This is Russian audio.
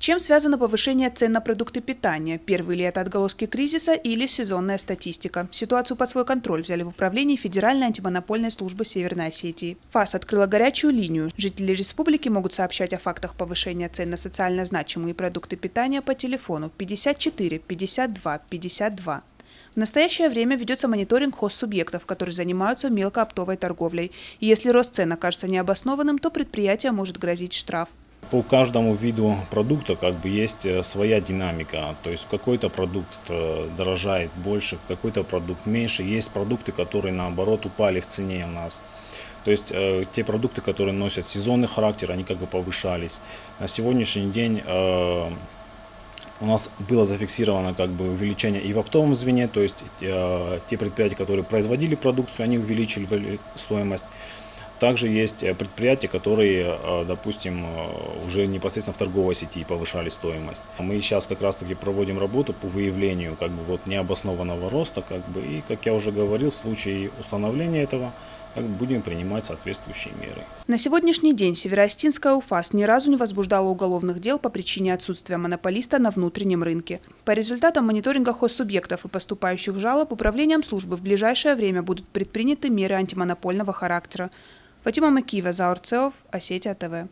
чем связано повышение цен на продукты питания? Первые ли это отголоски кризиса или сезонная статистика? Ситуацию под свой контроль взяли в управлении Федеральной антимонопольной службы Северной Осетии. ФАС открыла горячую линию. Жители республики могут сообщать о фактах повышения цен на социально значимые продукты питания по телефону 54 52 52. В настоящее время ведется мониторинг хозсубъектов, которые занимаются мелкооптовой торговлей. И если рост цен окажется необоснованным, то предприятие может грозить штраф. По каждому виду продукта есть своя динамика. То есть какой-то продукт дорожает больше, какой-то продукт меньше. Есть продукты, которые наоборот упали в цене у нас. То есть те продукты, которые носят сезонный характер, они повышались. На сегодняшний день у нас было зафиксировано увеличение и в оптовом звене, то есть те предприятия, которые производили продукцию, они увеличили стоимость. Также есть предприятия, которые, допустим, уже непосредственно в торговой сети повышали стоимость. Мы сейчас как раз-таки проводим работу по выявлению необоснованного роста, и, как я уже говорил, в случае установления этого будем принимать соответствующие меры. На сегодняшний день Североостинская УФАС ни разу не возбуждала уголовных дел по причине отсутствия монополиста на внутреннем рынке. По результатам мониторинга хозсубъектов и поступающих жалоб управлением службы в ближайшее время будут предприняты меры антимонопольного характера. Фатима Макиева, Заур Цеов, Осетия ТВ.